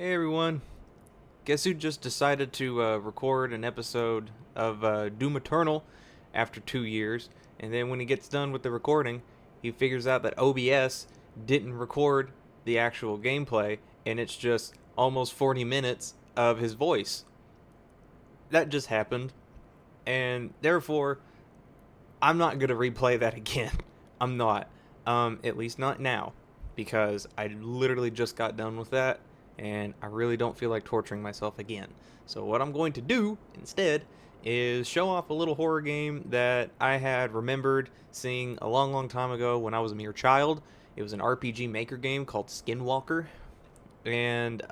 Hey everyone, guess who just decided to record an episode of Doom Eternal after 2 years, and then when he gets done with the recording, he figures out that OBS didn't record the actual gameplay, and it's just almost 40 minutes of his voice. That just happened, and therefore, I'm not going to replay that again. I'm not. At least not now, because I literally just got done with that, and I really don't feel like torturing myself again. So what I'm going to do instead is show off a little horror game that I had remembered seeing a long, long time ago when I was a mere child. It was an RPG Maker game called Skinwalker, and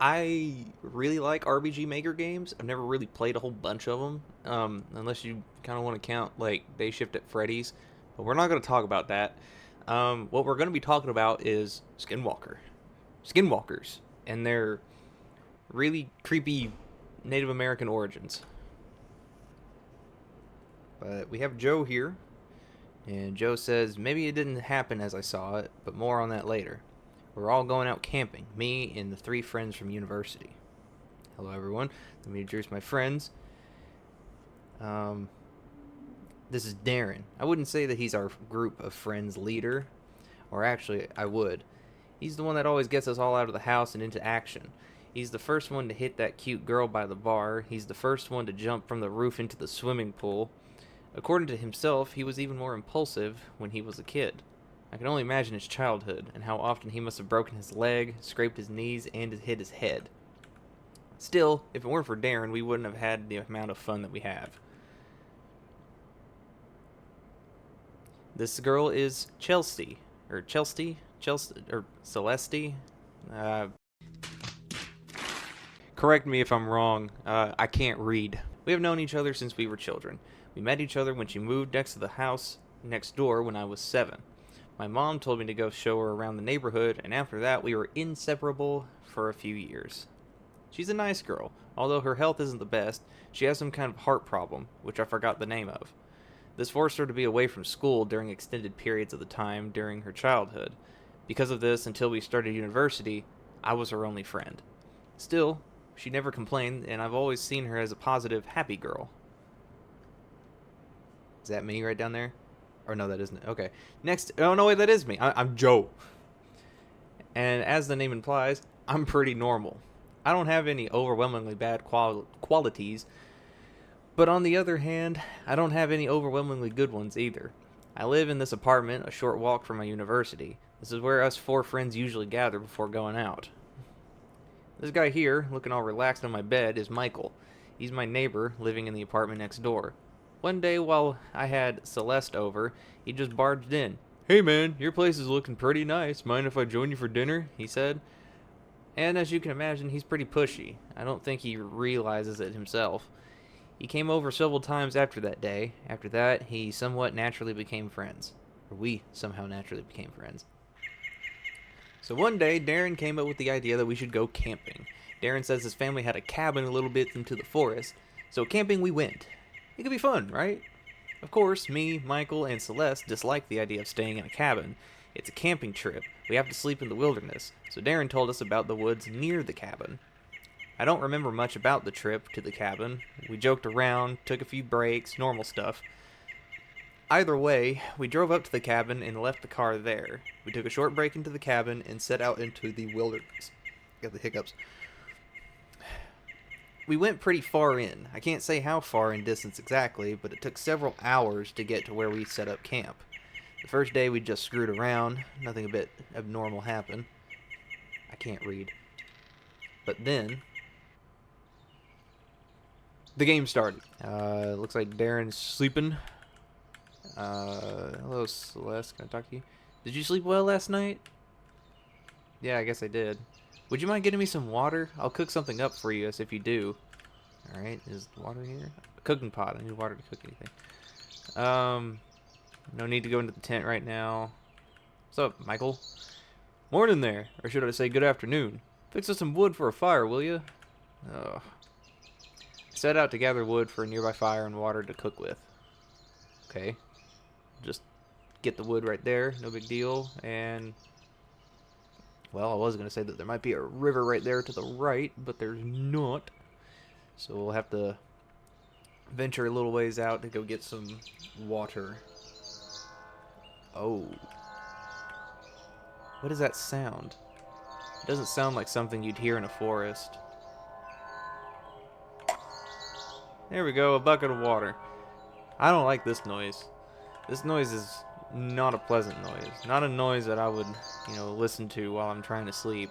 I really like RPG Maker games. I've never really played a whole bunch of them, unless you kind of want to count like Day Shift at Freddy's. But we're not going to talk about that. What we're going to be talking about is Skinwalkers, and their really creepy Native American origins. But we have Joe here, and Joe says maybe it didn't happen as I saw it, but more on that later. We're all going out camping, me and the 3 friends from university. Hello everyone, let me introduce my friends. This is Darren. I wouldn't say that he's our group of friends leader, or actually I would. He's the one that always gets us all out of the house and into action. He's the first one to hit that cute girl by the bar. He's the first one to jump from the roof into the swimming pool. According to himself, he was even more impulsive when he was a kid. I can only imagine his childhood, and how often he must have broken his leg, scraped his knees, and hit his head. Still, if it weren't for Darren, we wouldn't have had the amount of fun that we have. This girl is Chelsea, or Celeste. Uh, Correct me if I'm wrong. I can't read. We have known each other since we were children. We met each other when she moved next to the house next door when I was 7. My mom told me to go show her around the neighborhood, and after that we were inseparable for a few years. She's a nice girl. Although her health isn't the best, she has some kind of heart problem, which I forgot the name of. This forced her to be away from school during extended periods of the time during her childhood. Because of this, until we started university, I was her only friend. Still, she never complained, and I've always seen her as a positive, happy girl. Is that me right down there? Or no, that isn't it. Okay. Next. Oh, no, wait, that is me. I'm Joe. And as the name implies, I'm pretty normal. I don't have any overwhelmingly bad qualities, but on the other hand, I don't have any overwhelmingly good ones either. I live in this apartment a short walk from my university. This is where us 4 friends usually gather before going out. This guy here, looking all relaxed on my bed, is Michael. He's my neighbor, living in the apartment next door. One day while I had Celeste over, he just barged in. "Hey man, your place is looking pretty nice. Mind if I join you for dinner?" he said. And as you can imagine, he's pretty pushy. I don't think he realizes it himself. He came over several times after that day. After that, he somewhat naturally became friends. Or we somehow naturally became friends. So one day, Darren came up with the idea that we should go camping. Darren says his family had a cabin a little bit into the forest, so camping we went. It could be fun, right? Of course, me, Michael, and Celeste dislike the idea of staying in a cabin. It's a camping trip. We have to sleep in the wilderness, so Darren told us about the woods near the cabin. I don't remember much about the trip to the cabin. We joked around, took a few breaks, normal stuff. Either way, we drove up to the cabin and left the car there. We took a short break into the cabin and set out into the wilderness. Got the hiccups. We went pretty far in. I can't say how far in distance exactly, but it took several hours to get to where we set up camp. The first day we just screwed around. Nothing a bit abnormal happened. I can't read. But then the game started. Looks like Darren's sleeping. Hello, Celeste. Can I talk to you? Did you sleep well last night? Yeah, I guess I did. Would you mind getting me some water? I'll cook something up for you as if you do. Alright, is water here? A cooking pot. I need water to cook anything. No need to go into the tent right now. What's up, Michael? Morning there. Or should I say good afternoon? Fix us some wood for a fire, will you? Oh. Set out to gather wood for a nearby fire and water to cook with. Okay. Just get the wood right there. No big deal. And Well, I was going to say that there might be a river right there to the right, but there's not. So we'll have to venture a little ways out to go get some water. Oh. What is that sound? It doesn't sound like something you'd hear in a forest. There we go, a bucket of water. I don't like this noise. This noise is not a pleasant noise. Not a noise that I would, you know, listen to while I'm trying to sleep.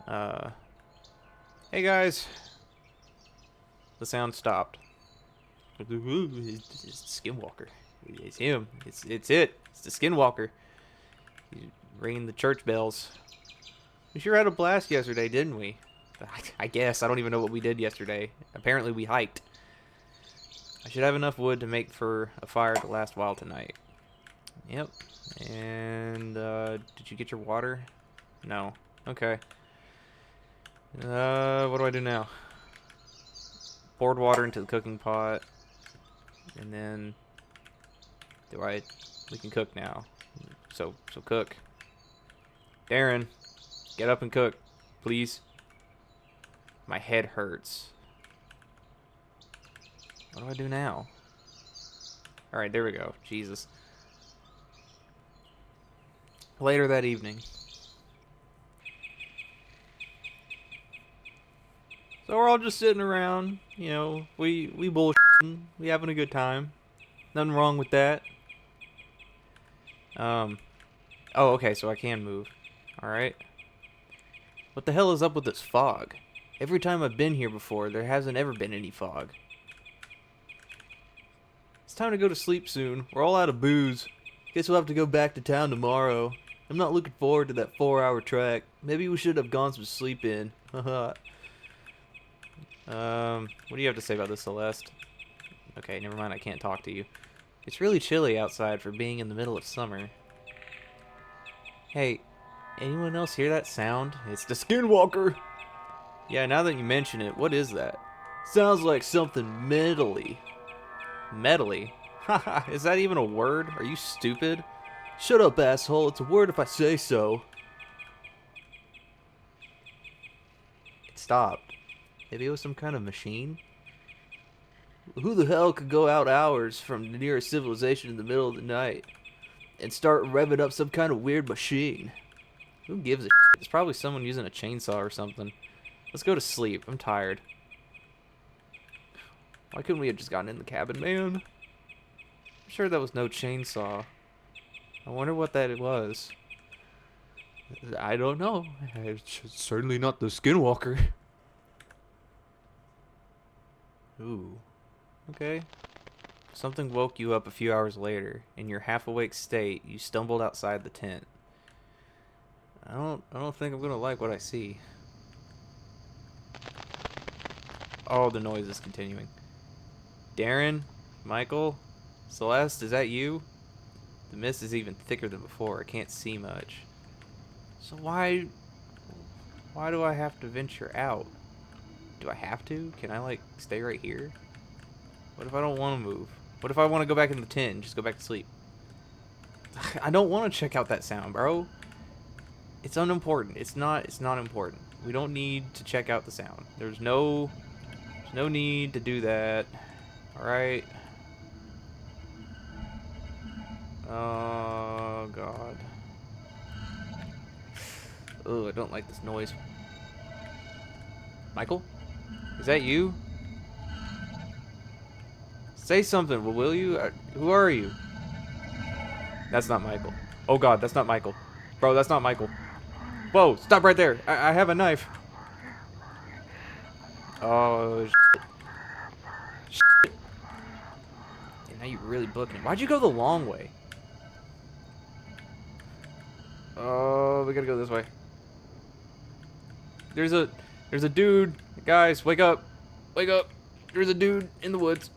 Hey guys. The sound stopped. It's Skinwalker. It's him. It's it. It's the Skinwalker. He's ringing the church bells. We sure had a blast yesterday, didn't we? I guess. I don't even know what we did yesterday. Apparently we hiked. I should have enough wood to make for a fire to last a while tonight. Yep. And, did you get your water? No. Okay. What do I do now? Poured water into the cooking pot. And then... we can cook now. So cook. Darren, get up and cook, please. My head hurts. What do I do now? Alright, there we go. Jesus. Later that evening. So we're all just sitting around, you know, we bullshitting, we having a good time. Nothing wrong with that. Oh, okay, so I can move. Alright. What the hell is up with this fog? Every time I've been here before, there hasn't ever been any fog. It's time to go to sleep soon. We're all out of booze. Guess we'll have to go back to town tomorrow. I'm not looking forward to that 4-hour trek. Maybe we should have gone some sleep in. Haha. What do you have to say about this, Celeste? Okay, never mind, I can't talk to you. It's really chilly outside for being in the middle of summer. Hey, anyone else hear that sound? It's the Skinwalker! Yeah, now that you mention it, what is that? Sounds like something metally. Metally? Haha, is that even a word? Are you stupid? Shut up, asshole. It's a word if I say so. It stopped. Maybe it was some kind of machine? Who the hell could go out hours from the nearest civilization in the middle of the night and start revving up some kind of weird machine? Who gives a shit? It's probably someone using a chainsaw or something. Let's go to sleep. I'm tired. Why couldn't we have just gotten in the cabin, man? I'm sure that was no chainsaw. I wonder what that was. I don't know. It's certainly not the Skinwalker. Ooh. Okay. Something woke you up a few hours later. In your half-awake state, you stumbled outside the tent. I don't think I'm gonna like what I see. Oh, the noise is continuing. Darren? Michael? Celeste, is that you? The mist is even thicker than before. I can't see much. So why do I have to venture out? Do I have to? Can I, like, stay right here? What if I don't want to move? What if I want to go back in the tent and just go back to sleep? I don't want to check out that sound, bro. It's unimportant. It's not important. We don't need to check out the sound. There's no need to do that. Alright. Oh, God. Oh, I don't like this noise. Michael? Is that you? Say something, will you? Who are you? That's not Michael. Oh, God, that's not Michael. Bro, that's not Michael. Whoa, stop right there. I have a knife. Oh, shit. Yeah, now you're really booking. Why'd you go the long way? Oh, we gotta go this way. There's a dude. Guys, wake up. Wake up. There's a dude in the woods.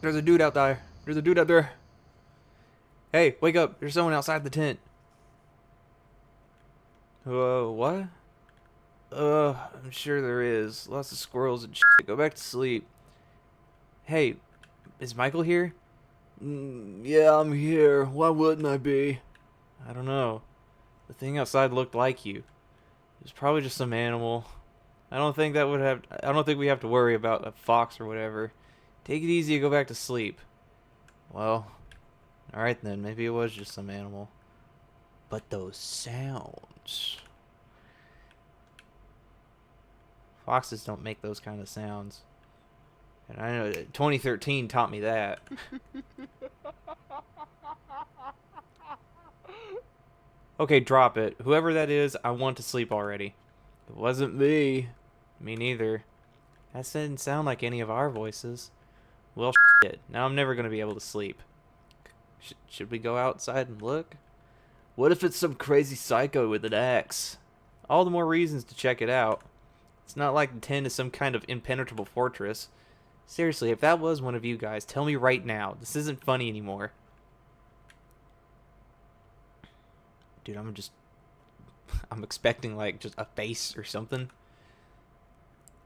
There's a dude out there. There's a dude out there. Hey, wake up. There's someone outside the tent. What? I'm sure there is. Lots of squirrels and shit. Go back to sleep. Hey, is Michael here? Yeah, I'm here. Why wouldn't I be? I don't know. The thing outside looked like you. It was probably just some animal. I don't think we have to worry about a fox or whatever. Take it easy and go back to sleep. Well, alright then, maybe it was just some animal. But those sounds. Foxes don't make those kind of sounds. And I know 2013 taught me that. Okay, drop it. Whoever that is, I want to sleep already. It wasn't me. Me neither. That didn't sound like any of our voices. Well, shit. Now I'm never going to be able to sleep. Should we go outside and look? What if it's some crazy psycho with an axe? All the more reasons to check it out. It's not like the 10 is some kind of impenetrable fortress. Seriously, if that was one of you guys, tell me right now. This isn't funny anymore. Dude, I'm expecting like just a face or something.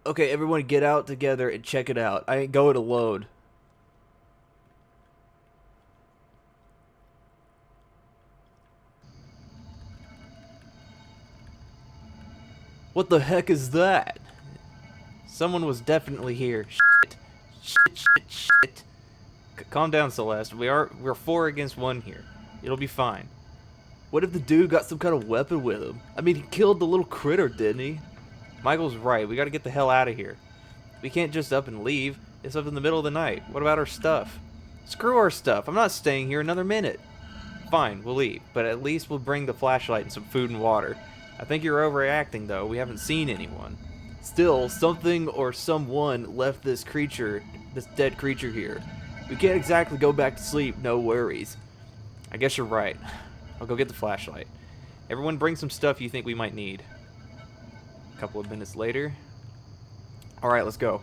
Okay, everyone get out together and check it out. I ain't going alone. What the heck is that? Someone was definitely here. Shit. Shit. Calm down, Celeste. We're 4 against 1 here. It'll be fine. What if the dude got some kind of weapon with him? I mean, he killed the little critter, didn't he? Michael's right. We gotta get the hell out of here. We can't just up and leave. It's up in the middle of the night. What about our stuff? Screw our stuff. I'm not staying here another minute. Fine, we'll leave. But at least we'll bring the flashlight and some food and water. I think you're overreacting, though. We haven't seen anyone. Still, something or someone left this dead creature here. We can't exactly go back to sleep, no worries. I guess you're right. I'll go get the flashlight. Everyone bring some stuff you think we might need. A couple of minutes later. Alright, let's go.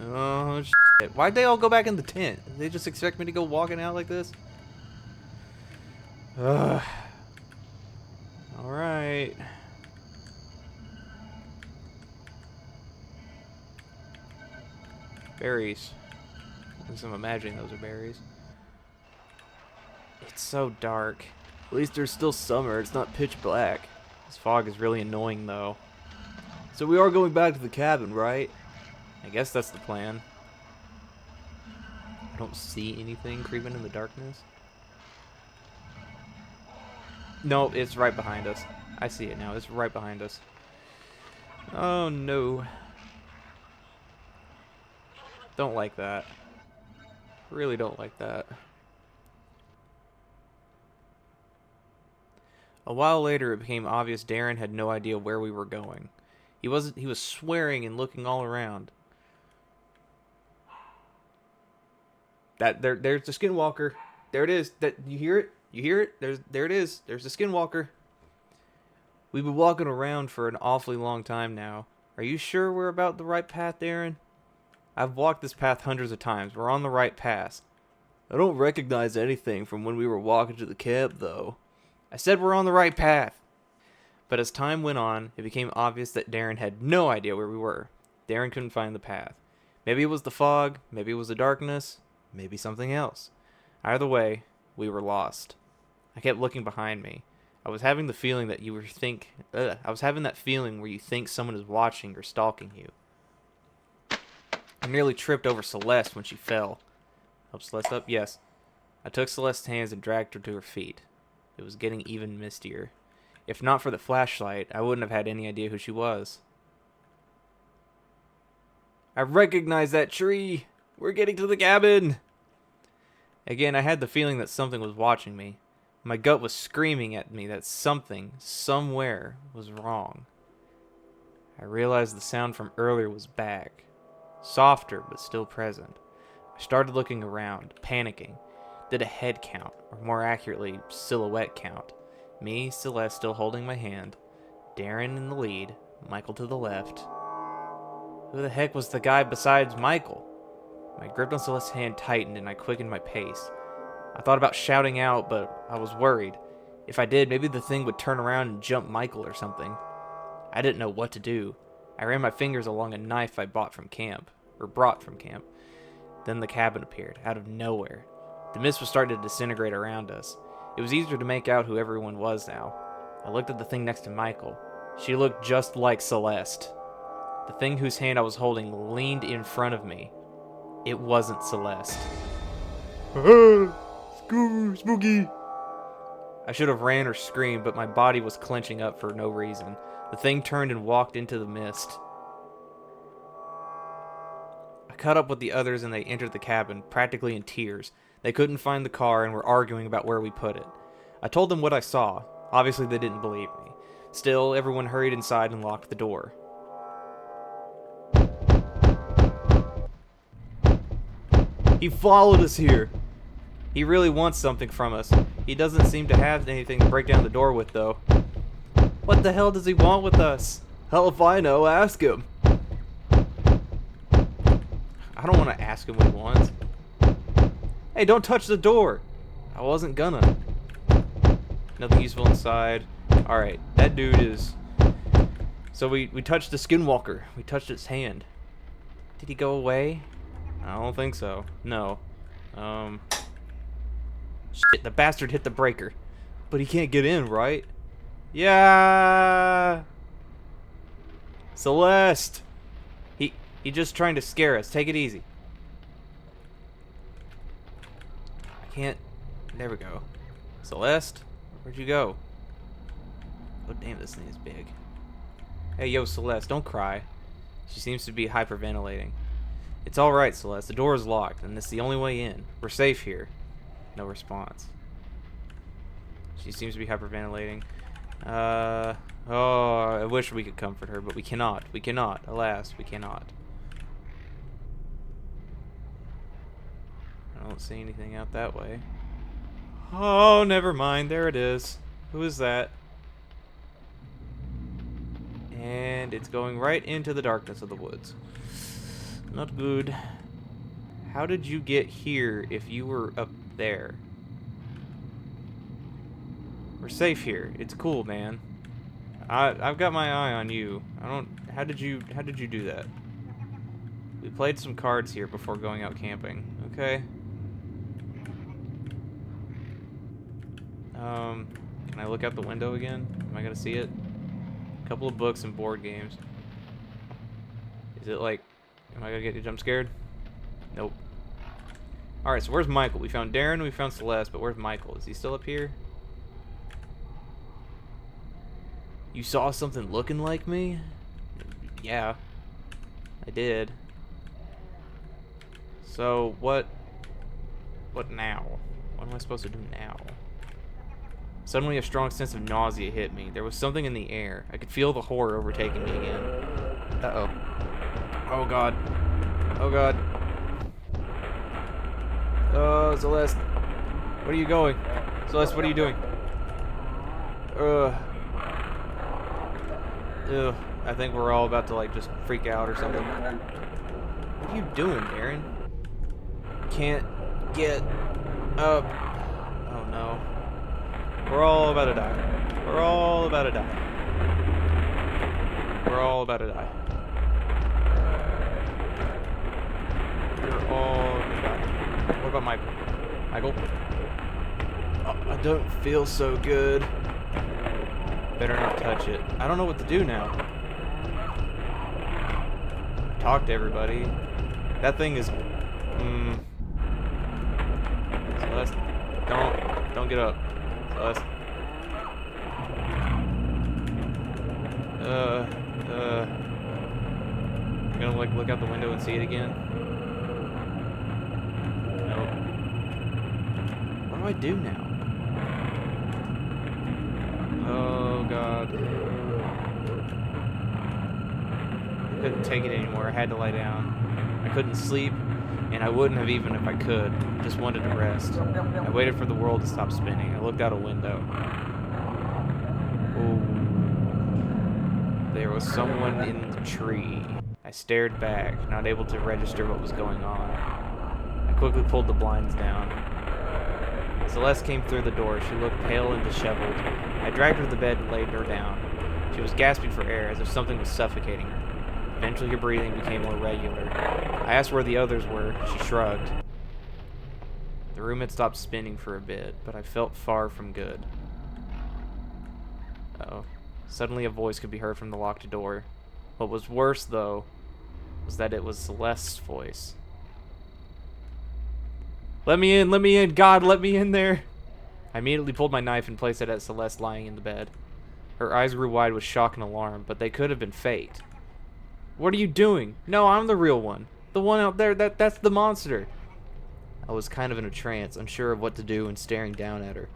Oh, shit. Why'd they all go back in the tent? Did they just expect me to go walking out like this? Alright. Berries. At least I'm imagining those are berries. It's so dark. At least there's still summer. It's not pitch black. This fog is really annoying, though. So we are going back to the cabin, right? I guess that's the plan. I don't see anything creeping in the darkness. No, it's right behind us. I see it now. It's right behind us. Oh, no. Don't like that. Really don't like that. A while later, it became obvious Darren had no idea where we were going. He was swearing and looking all around. There's the Skinwalker. There it is. You hear it? You hear it? There it is. There's the Skinwalker. We've been walking around for an awfully long time now. Are you sure we're about the right path, Darren? I've walked this path hundreds of times. We're on the right path. I don't recognize anything from when we were walking to the camp, though. I said we're on the right path. But as time went on, it became obvious that Darren had no idea where we were. Darren couldn't find the path. Maybe it was the fog, maybe it was the darkness, maybe something else. Either way, we were lost. I kept looking behind me. I was having the feeling that that feeling where you think someone is watching or stalking you. I nearly tripped over Celeste when she fell. Help Celeste up? Yes. I took Celeste's hands and dragged her to her feet. It was getting even mistier. If not for the flashlight, I wouldn't have had any idea who she was. I recognize that tree! We're getting to the cabin! Again, I had the feeling that something was watching me. My gut was screaming at me that something, somewhere, was wrong. I realized the sound from earlier was back. Softer, but still present. I started looking around, panicking. Did a head count, or more accurately, silhouette count. Me, Celeste still holding my hand. Darren in the lead, Michael to the left. Who the heck was the guy besides Michael? My grip on Celeste's hand tightened and I quickened my pace. I thought about shouting out, but I was worried. If I did, maybe the thing would turn around and jump Michael or something. I didn't know what to do. I ran my fingers along a knife I brought from camp. Then the cabin appeared, out of nowhere. The mist was starting to disintegrate around us. It was easier to make out who everyone was now. I looked at the thing next to Michael. She looked just like Celeste. The thing whose hand I was holding leaned in front of me. It wasn't Celeste. Spooky! I should have ran or screamed, but my body was clenching up for no reason. The thing turned and walked into the mist. I caught up with the others and they entered the cabin, practically in tears. They couldn't find the car and were arguing about where we put it. I told them what I saw. Obviously, they didn't believe me. Still, everyone hurried inside and locked the door. He followed us here. He really wants something from us. He doesn't seem to have anything to break down the door with, though. What the hell does he want with us? Hell if I know, ask him. I don't want to ask him what he wants. Hey, don't touch the door. I wasn't gonna. Nothing useful inside. Alright, that dude is... So we touched the Skinwalker. We touched its hand. Did he go away? I don't think so. No. Shit, the bastard hit the breaker. But he can't get in, right? Yeah! Celeste! He's just trying to scare us. Take it easy. I can't... There we go. Celeste? Where'd you go? Oh, damn, this thing is big. Hey, yo, Celeste, don't cry. She seems to be hyperventilating. It's alright, Celeste. The door is locked, and it's the only way in. We're safe here. No response. She seems to be hyperventilating. Oh, I wish we could comfort her, but we cannot. We cannot. Alas, we cannot. I don't see anything out that way. Oh, never mind. There it is. Who is that? And it's going right into the darkness of the woods. Not good. How did you get here if you were up there? We're safe here. It's cool, man. I've got my eye on you. How did you do that? We played some cards here before going out camping. Okay. Can I look out the window again? Am I gonna see it? A couple of books and board games. Is it like... Am I gonna get jump scared? Nope. Alright, so where's Michael? We found Darren, we found Celeste, but where's Michael? Is he still up here? You saw something looking like me? Yeah. I did. So, what now? What am I supposed to do now? Suddenly a strong sense of nausea hit me. There was something in the air. I could feel the horror overtaking me again. Uh-oh. Oh god. Oh god. Oh, Celeste. Where are you going? Celeste, what are you doing? Ugh. I think we're all about to like just freak out or something. What are you doing, Darren? Can't get up. Oh no. We're all about to die. We're all about to die. We're all about to die. We're all gonna die. What about Michael? Michael? Oh, I don't feel so good. Better not touch it. I don't know what to do now. Talk to everybody. That thing is... Celeste, don't get up. Celeste. I'm gonna like look out the window and see it again. Nope. What do I do now? Oh god. I couldn't take it anymore. I had to lie down. I couldn't sleep, and I wouldn't have even if I could. Just wanted to rest. I waited for the world to stop spinning. I looked out a window. Oh. There was someone in the tree. I stared back, not able to register what was going on. I quickly pulled the blinds down. Celeste came through the door. She looked pale and disheveled. I dragged her to the bed and laid her down. She was gasping for air, as if something was suffocating her. Eventually her breathing became more regular. I asked where the others were. She shrugged. The room had stopped spinning for a bit, but I felt far from good. Suddenly a voice could be heard from the locked door. What was worse, though, was that it was Celeste's voice. Let me in, God, let me in there. I immediately pulled my knife and placed it at Celeste lying in the bed. Her eyes grew wide with shock and alarm, but they could have been fate. What are you doing? No, I'm the real one. The one out there, that's the monster. I was kind of in a trance, unsure of what to do and staring down at her.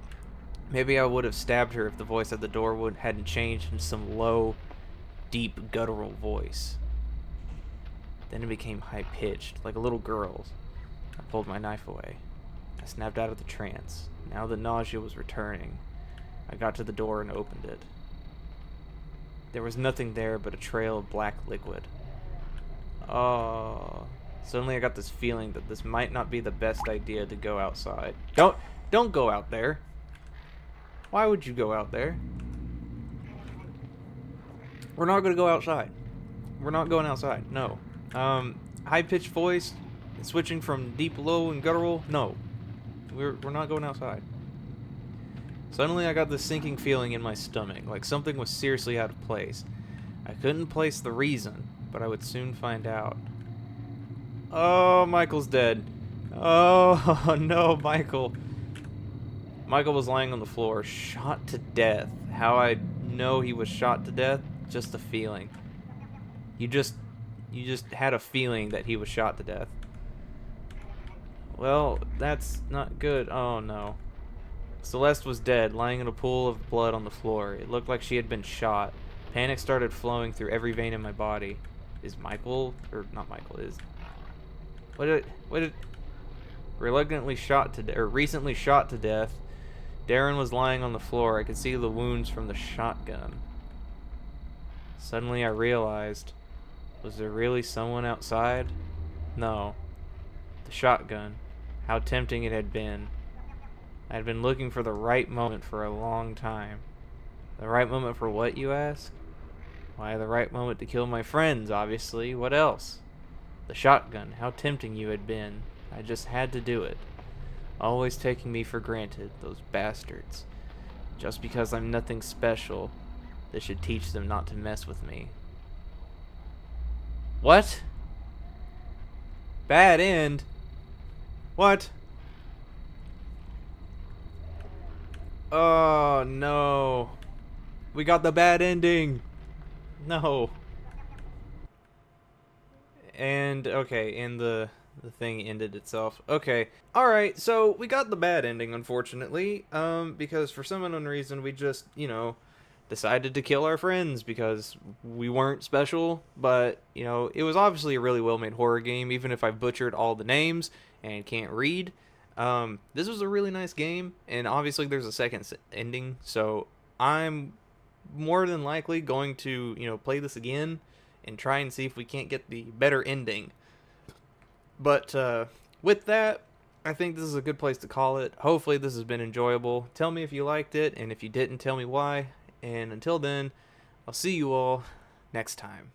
Maybe I would have stabbed her if the voice at the door hadn't changed into some low, deep, guttural voice. Then it became high-pitched, like a little girl's. I pulled my knife away. I snapped out of the trance. Now the nausea was returning. I got to the door and opened it. There was nothing there but a trail of black liquid. Oh. Suddenly I got this feeling that this might not be the best idea to go outside. Don't go out there. Why would you go out there? We're not going to go outside. We're not going outside. No. High-pitched voice, switching from deep, low, and guttural. No. We're not going outside. Suddenly I got this sinking feeling in my stomach, like something was seriously out of place. I couldn't place the reason, but I would soon find out. Oh, Michael's dead. Oh, no, Michael. Michael was lying on the floor, shot to death. How I know he was shot to death? Just a feeling. You just had a feeling that he was shot to death. Well, that's not good. Oh, no. Celeste was dead, lying in a pool of blood on the floor. It looked like she had been shot. Panic started flowing through every vein in my body. Is Michael, or not Michael, is... What did... Reluctantly shot to or recently shot to death. Darren was lying on the floor. I could see the wounds from the shotgun. Suddenly I realized, was there really someone outside? No. The shotgun. How tempting it had been. I had been looking for the right moment for a long time. The right moment for what, you ask? Why, the right moment to kill my friends, obviously. What else? The shotgun. How tempting you had been. I just had to do it. Always taking me for granted, those bastards. Just because I'm nothing special, this should teach them not to mess with me. What? Bad end? What? Oh, no. We got the bad ending. No. And, okay, and the thing ended itself. Okay. Alright, so we got the bad ending, unfortunately. Because for some unknown reason, we just, decided to kill our friends because we weren't special. But, it was obviously a really well-made horror game, even if I butchered all the names and can't read. This was a really nice game, and obviously there's a second ending, so I'm more than likely going to, play this again and try and see if we can't get the better ending. But with that, I think this is a good place to call it. Hopefully this has been enjoyable. Tell me if you liked it, and if you didn't, tell me why. And until then, I'll see you all next time.